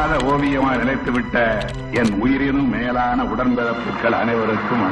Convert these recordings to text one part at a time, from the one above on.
அழியாத ஓவியமாக நிலைத்துவிட்ட என் உயிரினும் மேலான உடன்பிறப்புகள் அனைவருக்கும்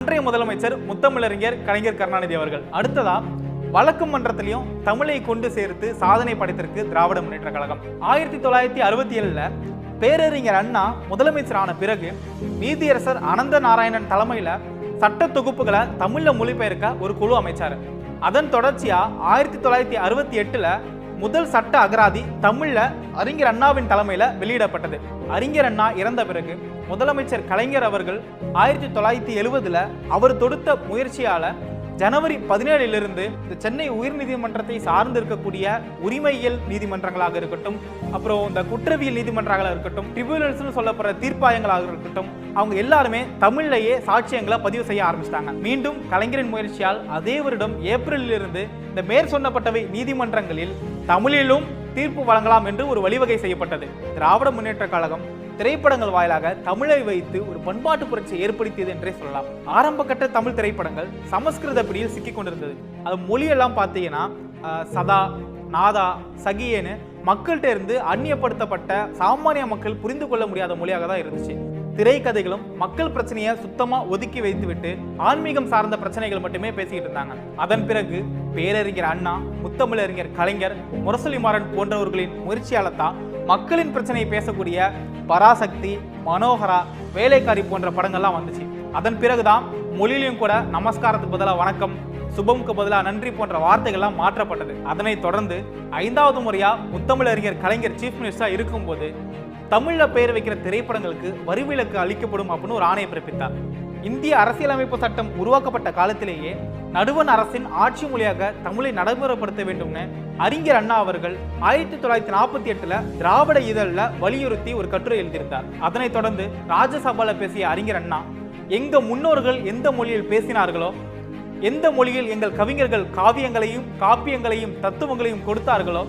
இன்றைய முதலமைச்சர் முத்தமிழறிஞர் கலைஞர் கருணாநிதி அவர்கள். அடுத்ததா வழக்கு மன்றத்திலையும் தமிழை கொண்டு சேர்த்து சாதனை படைத்திருக்கு திராவிட முன்னேற்ற கழகம். 1967 பேரறிஞர் அண்ணா முதலமைச்சரான பிறகு நீதியரசர் அனந்த நாராயணன் தலைமையில சட்ட தொகுப்புகளை தமிழ்ல மொழிபெயர்க்க ஒரு குழு அமைச்சாரு. அதன் தொடர்ச்சியா 1968 முதல் சட்ட அகராதி தமிழ்ல அறிஞர் அண்ணாவின் தலைமையில வெளியிடப்பட்டது. அறிஞர் அண்ணா இறந்த பிறகு முதலமைச்சர் கலைஞர் அவர்கள் 1970 அவர் தொடுத்த முயற்சியால ஜனவரி 17 இந்த சென்னை உயர்நீதிமன்றத்தை சார்ந்து இருக்கக்கூடிய உரிமையியல் நீதிமன்றங்களாக இருக்கட்டும், அப்புறம் இந்த குற்றவியல் நீதிமன்றங்களாக இருக்கட்டும், ட்ரிபியூனல்ஸ்னு சொல்லப்படுற தீர்ப்பாயங்களாக இருக்கட்டும், அவங்க எல்லாருமே தமிழ்லேயே சாட்சியங்களை பதிவு செய்ய ஆரம்பிச்சிட்டாங்க. மீண்டும் கலைஞரின் முயற்சியால் அதே வருடம் ஏப்ரலில் இந்த மேற்சொன்னப்பட்டவை நீதிமன்றங்களில் தமிழிலும் தீர்ப்பு வழங்கலாம் என்று ஒரு வழிவகை செய்யப்பட்டது. திராவிட முன்னேற்ற கழகம் திரைப்படங்கள் வாயிலாக தமிழை வைத்து ஒரு பண்பாட்டு புரட்சியை ஏற்படுத்தியது என்றே சொல்லலாம். ஆரம்ப கட்ட தமிழ் திரைப்படங்கள் சமஸ்கிருத பிடியில் சிக்கிக் கொண்டிருந்தது. அது மொழியெல்லாம் பார்த்தீங்கன்னா சதா, நாதா, சகியேன்னு மக்கள்கிட்ட இருந்து அந்நியப்படுத்தப்பட்ட சாமானிய மக்கள் புரிந்து கொள்ள முடியாத மொழியாக தான் இருந்துச்சு. திரைக்கதைகளும் மக்கள் பிரச்சனையை சுத்தமா ஒதுக்கி வைத்துவிட்டு ஆன்மீகம் சார்ந்த பிரச்சனைகள் மட்டுமே பேசிக்கிட்டு இருந்தாங்க. அதன் பிறகு பேரறிஞர் அண்ணா, முத்தமிழறிஞர் கலைஞர், முரசொலி மாறன் போன்றவர்களின் முயற்சியால தான் மக்களின் பிரச்சனையை பேசக்கூடிய பராசக்தி, மனோகரா, வேலைக்காரி போன்ற படங்கள்லாம் வந்துச்சு. அதன் பிறகுதான் மொழியிலையும் கூட நமஸ்காரத்துக்கு பதிலாக வணக்கம், சுபம்க்கு பதிலாக நன்றி போன்ற வார்த்தைகள்லாம் மாற்றப்பட்டது. அதனைத் தொடர்ந்து 5வது முறையா முத்தமிழறிஞர் கலைஞர் சீஃப் மினிஸ்டரா இருக்கும்போது தமிழ்ல பெயர் வைக்கிற திரைப்படங்களுக்கு வரிவிலக்கு அளிக்கப்படும் அப்படின்னு ஒரு ஆணையை பிறப்பித்தார். இந்திய அரசியலமைப்பு சட்டம் உருவாக்கப்பட்ட காலத்திலேயே நடுவண் அரசின் ஆட்சி மொழியாக தமிழை நடைமுறைப்படுத்த வேண்டும்னு அறிஞர் அண்ணா அவர்கள் 1948 திராவிட இதழில் வலியுறுத்தி ஒரு கட்டுரை எழுதியிருந்தார். அதனைத் தொடர்ந்து ராஜ்யசபால பேசிய அறிஞர் அண்ணா, எங்க முன்னோர்கள் எந்த மொழியில் பேசினார்களோ, எந்த மொழியில் எங்கள் கவிஞர்கள் காப்பியங்களையும் தத்துவங்களையும் கொடுத்தார்களோ,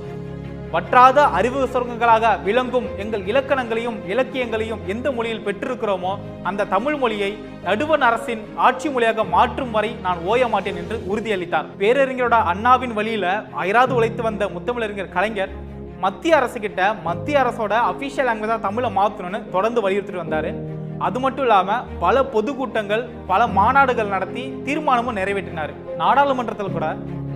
வற்றாத அறிவு சுரங்கங்களாக விளங்கும் எங்கள் இலக்கணங்களையும் இலக்கியங்களையும் எந்த மொழியில் பெற்றிருக்கிறோமோ அந்த தமிழ் மொழியை நடுவண் அரசின் ஆட்சி மொழியாக மாற்றும் வரை நான் ஓய மாட்டேன் என்று உறுதியளித்தார். பேரறிஞரோட அண்ணாவின் வழியில அயராது உழைத்து வந்த முத்தமிழறிஞர் கலைஞர் மத்திய அரசு கிட்ட மத்திய அரசோட அபிஷியல் லாங்குவேஜா தமிழை மாற்றணும்னு தொடர்ந்து வலியுறுத்திட்டு வந்தாரு. அது மட்டும் இல்லாம பல பொதுக்கூட்டங்கள், பல மாநாடுகள் நடத்தி தீர்மானமும் நிறைவேற்றினார். நாடாளுமன்றத்தில் கூட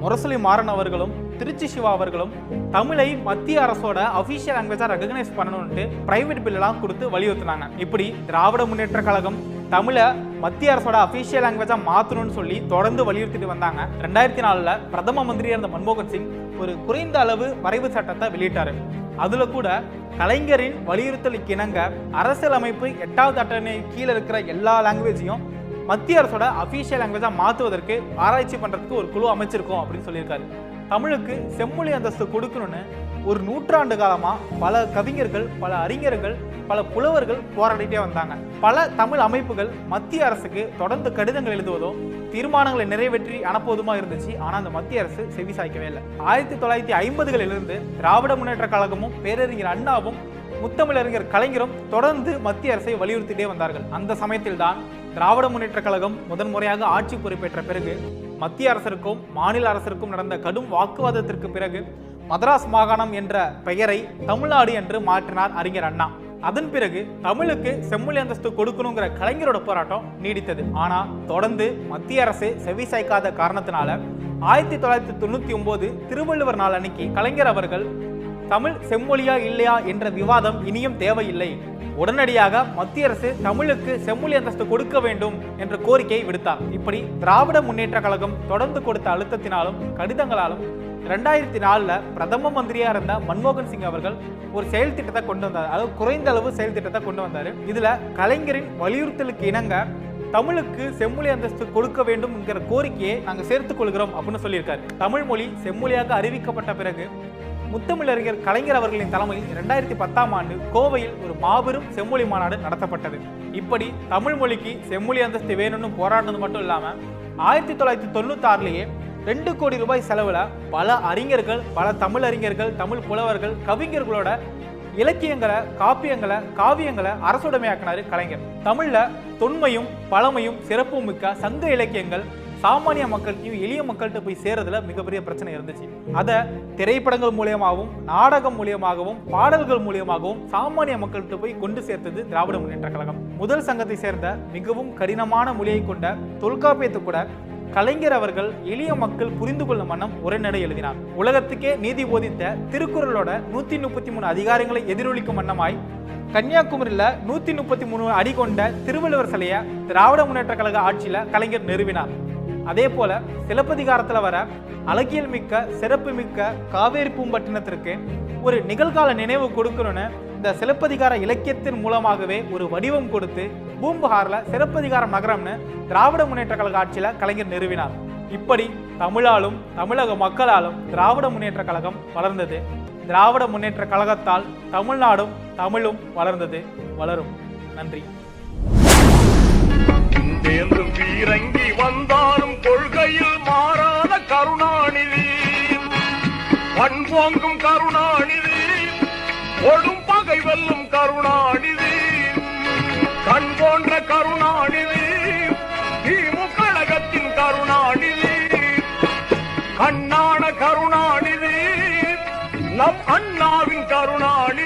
முரசொலி மாறன் அவர்களும் திருச்சி சிவா அவர்களும் தமிழை மத்திய அரசோட அபிஷியல் லாங்குவேஜா ரெகக்னைஸ் பண்ணணும்னு பிரைவேட் பில்லாம் கொடுத்து வலியுறுத்தினாங்க. இப்படி திராவிட முன்னேற்ற கழகம் தமிழை மத்திய அரசோட அபிஷியல் லாங்குவேஜா மாற்றணும்னு சொல்லி தொடர்ந்து வலியுறுத்திட்டு வந்தாங்க. 2004 பிரதம மந்திரியா இருந்த மன்மோகன் சிங் ஒரு குறைந்த அளவு வரைவு சட்டத்தை வெளியிட்டாரு. அதுல கூட கலைஞரின் வலியுறுத்தலுக்கு இணங்க அரசியலமைப்பு 8வது அட்டவணை கீழே இருக்கிற எல்லா லாங்குவேஜையும் மத்திய அரசோட அபிஷியல் லாங்குவேஜா மாற்றுவதற்கு ஆராய்ச்சி பண்றதுக்கு ஒரு குழு அமைச்சிருக்கோம் அப்படின்னு சொல்லியிருக்காரு. தமிழுக்கு செம்மொழி அந்தஸ்து கொடுக்கணும்னு ஒரு நூற்றாண்டு காலமா பல கவிஞர்கள், பல அறிஞர்கள், பல புலவர்கள் போராடிட்டே வந்தாங்க. பல தமிழ் அமைப்புகள் மத்திய அரசுக்கு தொடர்ந்து கடிதங்கள் எழுதுவதோ தீர்மானங்களை நிறைவேற்றி அனுப்புவதுமா இருந்துச்சு. ஆனா அந்த மத்திய அரசு செவி சாய்க்கவே இல்லை. 1950களிலிருந்து திராவிட முன்னேற்ற கழகமும் பேரறிஞர் அண்ணாவும் முத்தமிழறிஞர் கலைஞரும் தொடர்ந்து மத்திய அரசை வலியுறுத்திட்டே வந்தார்கள். அந்த சமயத்தில் தான் திராவிட முன்னேற்ற கழகம் முதன்முறையாக ஆட்சி பொறுப்பேற்ற பிறகு மத்திய அரசிற்கும் மாநில அரசிற்கும் நடந்த கடும் வாக்குவாதத்திற்கு பிறகு மதராஸ் மாகாணம் என்ற பெயரை தமிழ்நாடு என்று மாற்றினார் அறிஞர் அண்ணா. அதன் பிறகு தமிழுக்கு செம்மொழி அந்தஸ்து கொடுக்கணுங்கிற கலைஞரோட போராட்டம் நீடித்தது. ஆனா தொடர்ந்து மத்திய அரசு செவி சாய்க்காத காரணத்தினால 1999 திருவள்ளுவர் நாள் அன்னைக்கு கலைஞர் அவர்கள் தமிழ் செம்மொழியா இல்லையா என்ற விவாதம் இனியும் தேவையில்லை, உடனடியாக மத்திய அரசு தமிழுக்கு செம்மொழி அந்தஸ்து கொடுக்க வேண்டும் என்ற கோரிக்கையை விடுத்தார். இப்படி திராவிட முன்னேற்ற கழகம் தொடர்ந்து கொடுத்த அழுத்தத்தினாலும் கடிதங்களாலும் 2004 பிரதம மந்திரியா இருந்த மன்மோகன் சிங் அவர்கள் ஒரு செயல் திட்டத்தை கொண்டு வந்தார். அதாவது குறைந்த அளவு செயல் திட்டத்தை கொண்டு வந்தாரு. இதுல கலைஞரின் வலியுறுத்தலுக்கு இணங்க தமிழுக்கு செம்மொழி அந்தஸ்து கொடுக்க வேண்டும் என்கிற கோரிக்கையை நாங்க சேர்த்துக் கொள்கிறோம் அப்படின்னு சொல்லியிருக்காரு. தமிழ் மொழி செம்மொழியாக அறிவிக்கப்பட்ட பிறகு முத்தமிழறிஞர் கலைஞர் அவர்களின் தலைமையில் 2010ஆம் ஆண்டு கோவையில் ஒரு மாபெரும் செம்மொழி மாநாடு நடத்தப்பட்டது. இப்படி தமிழ் மொழிக்கு செம்மொழி அந்தஸ்து வேணும்னு போராடினது மட்டும் இல்லாம 1996லேயே 2 கோடி ரூபாய் செலவுல பல அறிஞர்கள், பல தமிழறிஞர்கள், தமிழ் புலவர்கள், கவிஞர்களோட இலக்கியங்களை, காவியங்களை அரசுடைமையாக்கினாரு கலைஞர். தமிழ்ல தொன்மையும் பழமையும் சிறப்பும் மிக்க சங்க இலக்கியங்கள் சாமானிய மக்களுக்கும் எளிய மக்கள்கிட்ட போய் சேரதுல மிகப்பெரிய பிரச்சனை இருந்துச்சு. அதை திரைப்படங்கள் மூலியமாகவும் நாடகம் மூலியமாகவும் பாடல்கள் மூலியமாகவும் சாமானிய மக்கள்கிட்ட போய் கொண்டு சேர்த்தது திராவிட முன்னேற்ற கழகம். முதல் சங்கத்தை சேர்ந்த மிகவும் கடினமான மொழியை கொண்ட தொல்காப்பியத்தை கூட கலைஞர் அவர்கள் எளிய மக்கள் புரிந்து கொள்ளும் வண்ணம் உரைநடை எழுதினார். உலகத்துக்கே நீதி போதித்த திருக்குறளோட 133 அதிகாரங்களை எதிரொலிக்கும் வண்ணமாய் கன்னியாகுமரியில 133 அடி கொண்ட திருவள்ளுவர் சிலையை திராவிட முன்னேற்ற கழக ஆட்சியில கலைஞர் நிறுவினார். அதே போல சிலப்பதிகாரத்துல வர அழகியல் மிக்க சிறப்பு மிக்க காவேரி பூம்பட்டினத்திற்கு ஒரு நிகழ்கால நினைவு கொடுக்கணும்னு இந்த சிலப்பதிகார இலக்கியத்தின் மூலமாகவே ஒரு வடிவம் கொடுத்து பூம்புகார்ல சிலப்பதிகாரம் நகரம்னு திராவிட முன்னேற்ற கழக ஆட்சியில கலைஞர் நிறுவினார். இப்படி தமிழாலும் தமிழக மக்களாலும் திராவிட முன்னேற்ற கழகம் வளர்ந்தது. திராவிட முன்னேற்ற கழகத்தால் தமிழ்நாடும் தமிழும் வளர்ந்தது, வளரும். நன்றி. பீரங்கி வந்தாலும் கொள்கையில் மாறாத கருணாநிதி, பண்போங்கும் கருணாநிதி, ஒடும் பகை வெல்லும் கருணாநிதி, கண் போன்ற கருணாநிதி, திமுக கழகத்தின் கருணாநிதி, கண்ணான கருணாநிதி, நம் அண்ணாவின் கருணாநிதி.